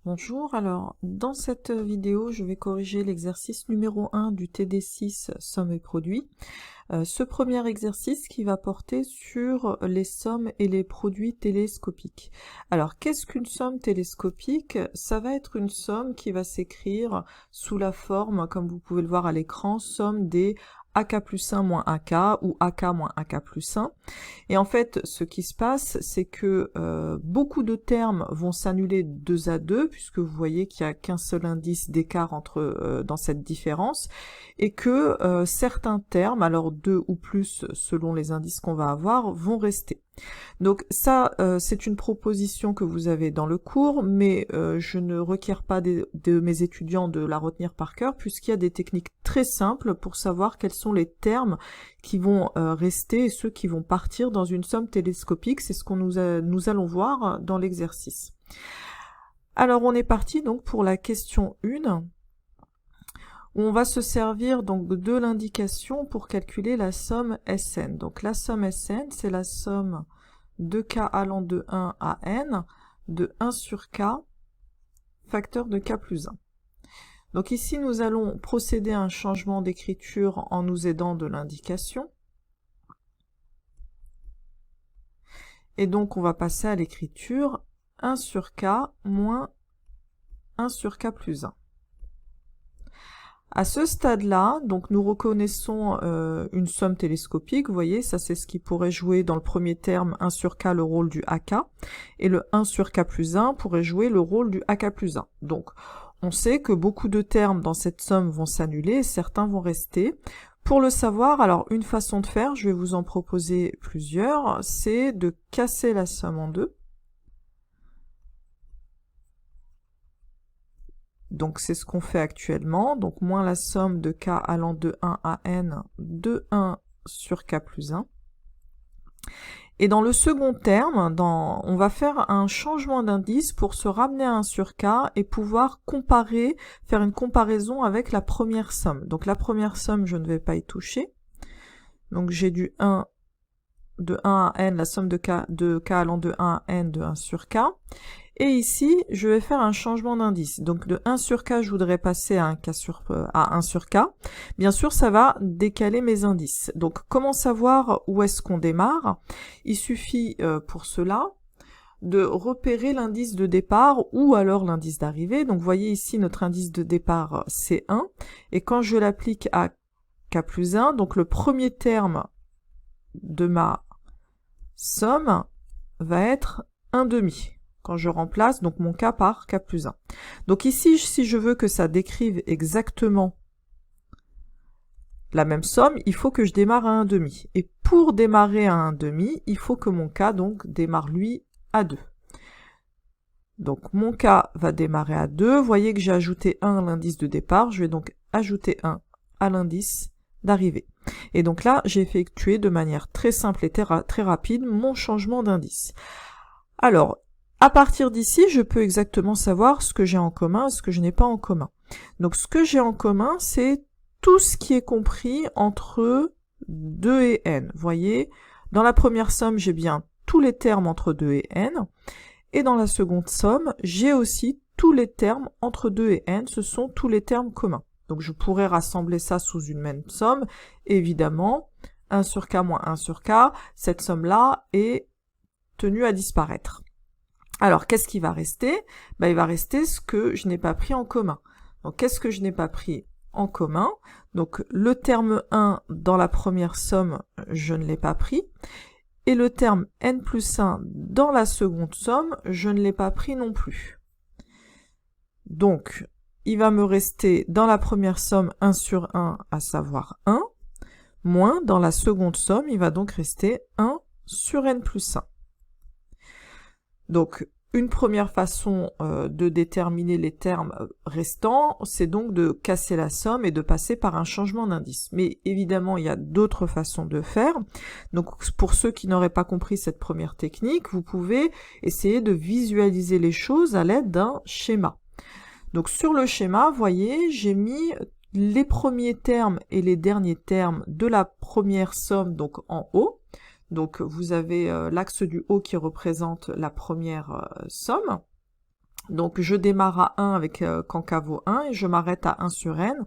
Bonjour, alors dans cette vidéo, je vais corriger l'exercice numéro 1 du TD6 Sommes et produits. Ce premier exercice qui va porter sur les sommes et les produits télescopiques. Alors qu'est-ce qu'une somme télescopique? Ça va être une somme qui va s'écrire sous la forme, comme vous pouvez le voir à l'écran, somme des AK plus 1 moins AK ou AK moins AK plus 1. Et en fait, ce qui se passe, c'est que beaucoup de termes vont s'annuler 2 à 2, puisque vous voyez qu'il n'y a qu'un seul indice d'écart entre dans cette différence, et que certains termes, alors 2 ou plus selon les indices qu'on va avoir, vont rester. Donc ça, c'est une proposition que vous avez dans le cours, mais je ne requiers pas de mes étudiants de la retenir par cœur, puisqu'il y a des techniques très simples pour savoir quels sont les termes qui vont rester et ceux qui vont partir dans une somme télescopique. C'est ce qu'on nous allons voir dans l'exercice. Alors on est parti donc pour la question 1, où on va se servir donc de l'indication pour calculer la somme Sn. Donc la somme Sn, c'est la somme de k allant de 1 à n de 1 sur k facteur de k plus 1. Donc ici nous allons procéder à un changement d'écriture en nous aidant de l'indication. Et donc on va passer à l'écriture 1 sur k moins 1 sur k plus 1. À ce stade-là, donc nous reconnaissons une somme télescopique, vous voyez, ça c'est ce qui pourrait jouer dans le premier terme 1 sur k le rôle du AK, et le 1 sur k plus 1 pourrait jouer le rôle du AK plus 1. Donc on sait que beaucoup de termes dans cette somme vont s'annuler et certains vont rester. Pour le savoir, alors une façon de faire, je vais vous en proposer plusieurs, c'est de casser la somme en deux. Donc c'est ce qu'on fait actuellement, donc moins la somme de k allant de 1 à n de 1 sur k plus 1. Et dans le second terme, on va faire un changement d'indice pour se ramener à 1 sur k et pouvoir comparer, faire une comparaison avec la première somme. Donc la première somme, je ne vais pas y toucher. Donc j'ai du 1 de 1 à n, la somme de k allant de 1 à n de 1 sur k. Et ici, je vais faire un changement d'indice. Donc de 1 sur k, je voudrais passer à 1 sur k. Bien sûr, ça va décaler mes indices. Donc comment savoir où est-ce qu'on démarre? Il suffit pour cela de repérer l'indice de départ ou alors l'indice d'arrivée. Donc vous voyez ici, notre indice de départ, c'est 1. Et quand je l'applique à k plus 1, donc le premier terme de ma somme va être 1/2. Quand je remplace donc mon k par k plus 1. Donc ici, si je veux que ça décrive exactement la même somme, il faut que je démarre à 1/2. Et pour démarrer à 1/2, il faut que mon k donc démarre lui à 2. Donc mon k va démarrer à 2. Vous voyez que j'ai ajouté 1 à l'indice de départ. Je vais donc ajouter 1 à l'indice d'arrivée. Et donc là, j'ai effectué de manière très simple et très rapide mon changement d'indice. Alors, à partir d'ici, je peux exactement savoir ce que j'ai en commun et ce que je n'ai pas en commun. Donc ce que j'ai en commun, c'est tout ce qui est compris entre 2 et n. Vous voyez, dans la première somme, j'ai bien tous les termes entre 2 et n. Et dans la seconde somme, j'ai aussi tous les termes entre 2 et n. Ce sont tous les termes communs. Donc je pourrais rassembler ça sous une même somme. Évidemment, 1 sur k moins 1 sur k, cette somme-là est tenue à disparaître. Alors, qu'est-ce qui va rester? Il va rester ce que je n'ai pas pris en commun. Donc, qu'est-ce que je n'ai pas pris en commun? Donc, le terme 1 dans la première somme, je ne l'ai pas pris. Et le terme n plus 1 dans la seconde somme, je ne l'ai pas pris non plus. Donc, il va me rester dans la première somme 1 sur 1, à savoir 1, moins dans la seconde somme, il va donc rester 1 sur n plus 1. Donc, une première façon de déterminer les termes restants, c'est donc de casser la somme et de passer par un changement d'indice. Mais évidemment, il y a d'autres façons de faire. Donc, pour ceux qui n'auraient pas compris cette première technique, vous pouvez essayer de visualiser les choses à l'aide d'un schéma. Donc, sur le schéma, vous voyez, j'ai mis les premiers termes et les derniers termes de la première somme, donc en haut. Donc vous avez l'axe du haut qui représente la première somme, Donc je démarre à 1 avec quand k vaut 1 et je m'arrête à 1 sur n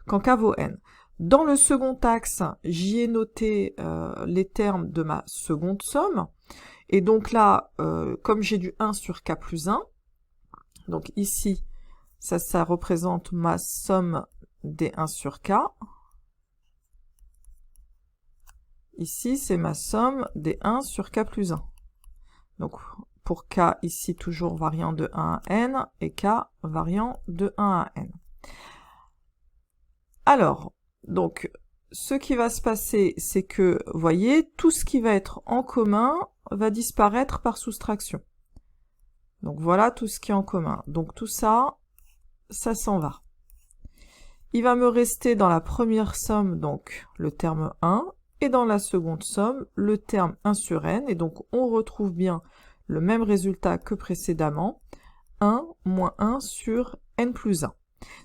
quand k vaut n. Dans le second axe, j'y ai noté les termes de ma seconde somme. Et donc là, comme j'ai du 1 sur k plus 1, donc ici, ça représente ma somme des 1 sur k. Ici, c'est ma somme des 1 sur k plus 1. Donc pour k, ici, toujours variant de 1 à n, et k variant de 1 à n. Alors, donc, ce qui va se passer, c'est que, vous voyez, tout ce qui va être en commun va disparaître par soustraction. Donc voilà tout ce qui est en commun. Donc tout ça, ça s'en va. Il va me rester dans la première somme, donc, le terme 1, et dans la seconde somme, le terme 1 sur n, et donc on retrouve bien le même résultat que précédemment, 1 moins 1 sur n plus 1.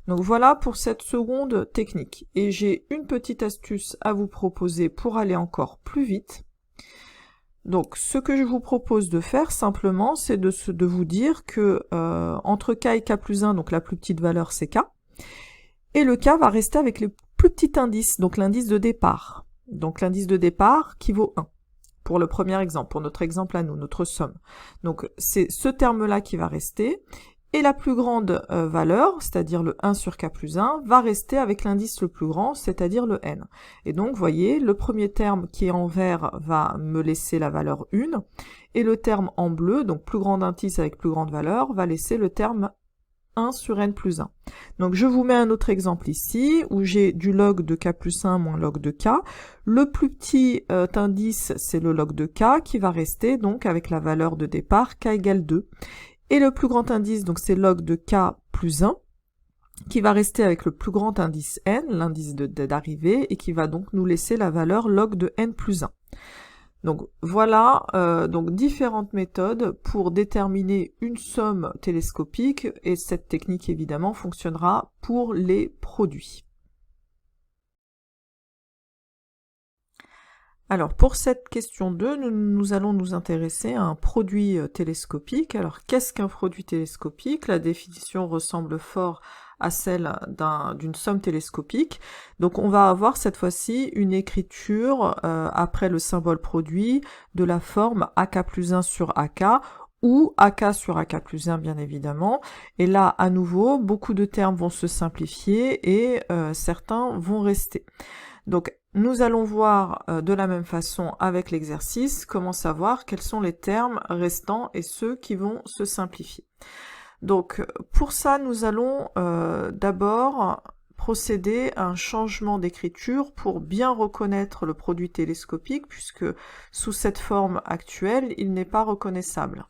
Donc voilà pour cette seconde technique. Et j'ai une petite astuce à vous proposer pour aller encore plus vite. Donc ce que je vous propose de faire simplement, c'est de vous dire que entre k et k plus 1, donc la plus petite valeur c'est k, et le k va rester avec le plus petit indice, donc l'indice de départ. Donc l'indice de départ qui vaut 1. Pour le premier exemple, pour notre exemple à nous, notre somme. Donc c'est ce terme-là qui va rester, et la plus grande valeur, c'est-à-dire le 1 sur k plus 1, va rester avec l'indice le plus grand, c'est-à-dire le n. Et donc, vous voyez, le premier terme qui est en vert va me laisser la valeur 1, et le terme en bleu, donc plus grand indice avec plus grande valeur, va laisser le terme 1 sur n plus 1. Donc je vous mets un autre exemple ici, où j'ai du log de k plus 1 moins log de k. Le plus petit indice, c'est le log de k, qui va rester donc avec la valeur de départ k égale 2. Et le plus grand indice, donc c'est log de k plus 1, qui va rester avec le plus grand indice n, l'indice d'arrivée, et qui va donc nous laisser la valeur log de n plus 1. Donc voilà donc différentes méthodes pour déterminer une somme télescopique, et cette technique évidemment fonctionnera pour les produits. Alors pour cette question 2, nous allons nous intéresser à un produit télescopique. Alors qu'est-ce qu'un produit télescopique? La définition ressemble fort à celle d'une somme télescopique. Donc on va avoir cette fois-ci une écriture après le symbole produit de la forme AK plus 1 sur AK, ou AK sur AK plus 1 bien évidemment. Et là à nouveau, beaucoup de termes vont se simplifier et certains vont rester. Donc nous allons voir de la même façon avec l'exercice comment savoir quels sont les termes restants et ceux qui vont se simplifier. Donc pour ça nous allons d'abord procéder à un changement d'écriture pour bien reconnaître le produit télescopique, puisque sous cette forme actuelle il n'est pas reconnaissable.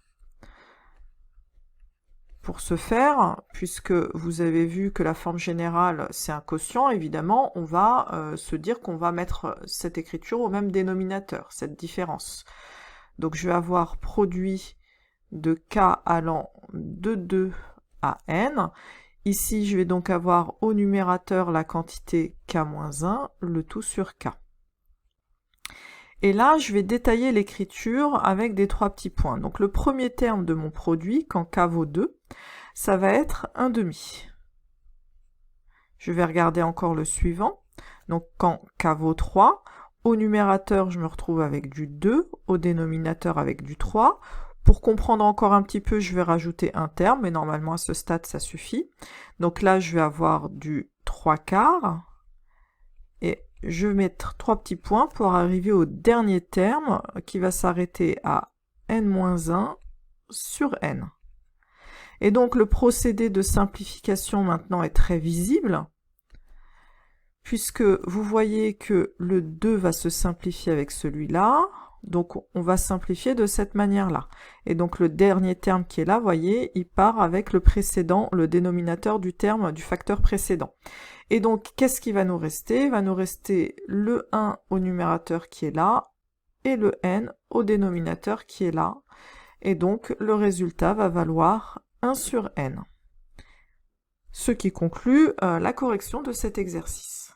Pour ce faire, puisque vous avez vu que la forme générale c'est un quotient, évidemment, on va se dire qu'on va mettre cette écriture au même dénominateur, cette différence. Donc je vais avoir produit de k allant de 2 à n. Ici, je vais donc avoir au numérateur la quantité k-1, le tout sur k. Et là, je vais détailler l'écriture avec des 3 petits points. Donc le premier terme de mon produit, quand k vaut 2, ça va être 1/2. Je vais regarder encore le suivant. Donc quand k vaut 3, au numérateur, je me retrouve avec du 2, au dénominateur avec du 3. Pour comprendre encore un petit peu, je vais rajouter un terme, mais normalement à ce stade, ça suffit. Donc là, je vais avoir du 3/4. Et je vais mettre 3 petits points pour arriver au dernier terme qui va s'arrêter à n-1 sur n. Et donc le procédé de simplification maintenant est très visible, puisque vous voyez que le 2 va se simplifier avec celui-là, donc on va simplifier de cette manière-là. Et donc le dernier terme qui est là, vous voyez, il part avec le précédent, le dénominateur du terme du facteur précédent. Et donc, qu'est-ce qui va nous rester? Il va nous rester le 1 au numérateur qui est là, et le n au dénominateur qui est là. Et donc, le résultat va valoir 1 sur n. Ce qui conclut la correction de cet exercice.